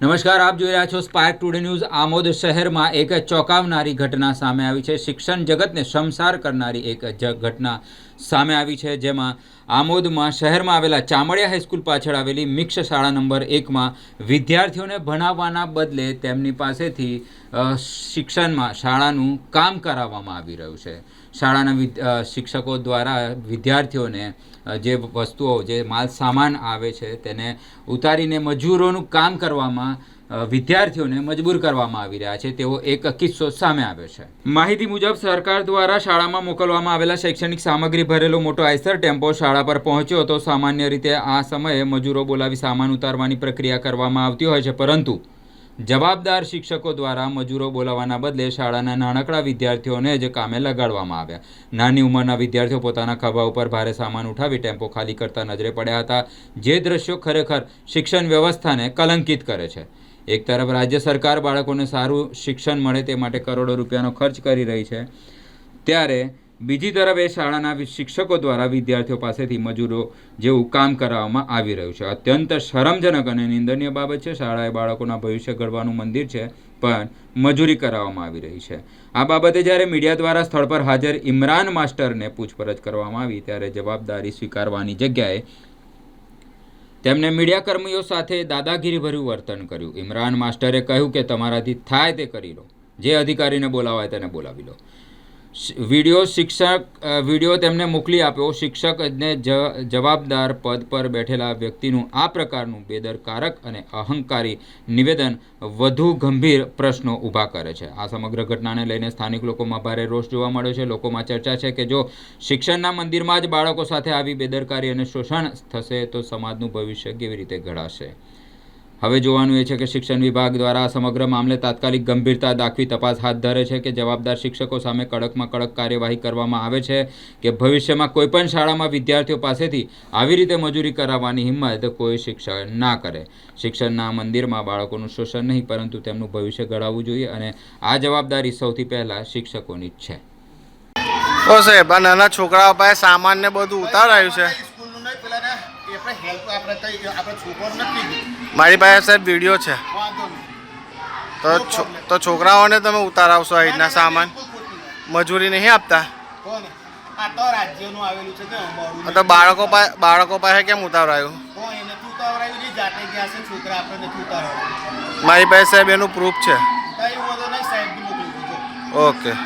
નમસ્કાર, આપ જોઈ રહ્યા છો સ્પાર્ક ટુડે ન્યૂઝ। આમોદ શહેરમાં એક ચોંકાવનારી ઘટના સામે આવી છે। શિક્ષણ જગતને શમસાર કરનારી એક ઘટના સામે આવી છે, જેમાં આમોદમાં શહેરમાં આવેલા ચામડિયા હાઈસ્કૂલ પાછળ આવેલી મિક્સ શાળા નંબર 1માં વિદ્યાર્થીઓને ભણાવવાના બદલે તેમની પાસેથી શિક્ષણમાં શાળાનું કામ કરાવવામાં આવી રહ્યું છે। શાળાના શિક્ષકો દ્વારા વિદ્યાર્થીઓને જે વસ્તુઓ જે માલ સામાન આવે છે તેને ઉતારીને મજૂરોનું કામ કરવામાં વિદ્યાર્થીઓને મજબૂર કરવામાં આવી રહ્યા છે તેવો એક કિસ્સો સામે આવ્યો છે। માહિતી મુજબ સરકાર દ્વારા શાળામાં મોકલવામાં આવેલા શૈક્ષણિક સામગ્રી ભરેલો મોટો આઈસર ટેમ્પો શાળા પર પહોંચ્યો હતો। સામાન્ય રીતે આ સમયે મજૂરો બોલાવી સામાન ઉતારવાની પ્રક્રિયા કરવામાં આવતી હોય છે, પરંતુ જવાબદાર શિક્ષકો દ્વારા મજૂરો બોલાવવાના બદલે શાળાના નાનકડા વિદ્યાર્થીઓને જ કામે લગાડવામાં આવ્યા। નાની ઉંમરના વિદ્યાર્થીઓ પોતાના ખભા ઉપર ભારે સામાન ઉઠાવી ટેમ્પો ખાલી કરતા નજરે પડ્યા હતા, જે દ્રશ્યો ખરેખર શિક્ષણ વ્યવસ્થાને કલંકિત કરે છે। એક તરફ રાજ્ય સરકાર બાળકોને સારું શિક્ષણ મળે તે માટે કરોડો રૂપિયાનો ખર્ચ કરી રહી છે, ત્યારે બીજી તરફ એ શાળાના શિક્ષકો દ્વારા વિદ્યાર્થીઓ પાસેથી મજૂરો જેવું કામ કરાવવામાં આવી રહ્યું છે। અત્યંત શરમજનક અને નિંદનીય બાબત છે। શાળાએ બાળકોના ભવિષ્ય ઘડવાનું મંદિર છે, પણ મજૂરી કરાવવામાં આવી રહી છે। આ બાબતે જ્યારે મીડિયા દ્વારા સ્થળ પર હાજર ઇમરાન માસ્ટરને પૂછપરછ કરવામાં આવી, ત્યારે જવાબદારી સ્વીકારવાની જગ્યાએ તેમણે મીડિયાકર્મીઓ સાથે દાદાગીરીભર્યું વર્તન કર્યું। ઇમરાન માસ્ટરે કહ્યું કે તમારાથી થાય તે કરી લો, જે અધિકારીને બોલાવાય તેને બોલાવી લો। વિડીયો તેમને મોકલી આપ્યો। શિક્ષકને જવાબદાર પદ પર બેઠેલા વ્યક્તિનું આ પ્રકારનું બેદરકારક અને અહંકારી નિવેદન વધુ ગંભીર પ્રશ્નો ઊભા કરે છે। આ સમગ્ર ઘટનાને લઈને સ્થાનિક લોકોમાં ભારે રોષ જોવા મળ્યો છે। લોકોમાં ચર્ચા છે કે જો શિક્ષણના મંદિરમાં જ બાળકો સાથે આવી બેદરકારી અને શોષણ થશે તો સમાજનું ભવિષ્ય કેવી રીતે ઘડાશે। હવે જોવાનું એ છે કે શિક્ષણ વિભાગ દ્વારા આ સમગ્ર મામલે તાત્કાલિક ગંભીરતા દાખવી તપાસ હાથ ધરે છે કે જવાબદાર શિક્ષકો સામે કડકમાં કડક કાર્યવાહી કરવામાં આવે છે કે ભવિષ્યમાં કોઈપણ શાળામાં વિદ્યાર્થીઓ પાસેથી આવી રીતે મજૂરી કરાવવાની હિંમત કોઈ શિક્ષક ના કરે। શિક્ષણના મંદિરમાં બાળકોનું શોષણ નહીં, પરંતુ તેમનું ભવિષ્ય ઘડાવવું જોઈએ, અને આ જવાબદારી સૌથી પહેલાં શિક્ષકોની જ છે। ઓ સાહેબ, આ નાના છોકરાઓ પાસે સામાન ને બધું ઉતારાયું છે। મારી પાસે સાહેબ વિડીયો છે, તો છોકરાઓને તમે ઉતારાવશો આ રીતના સામાન? મજૂરી નહીં આપતા? તો બાળકો પાસે કેમ ઉતારાયું? મારી પાસે સાહેબ એનું પ્રૂફ છે। ઓકે।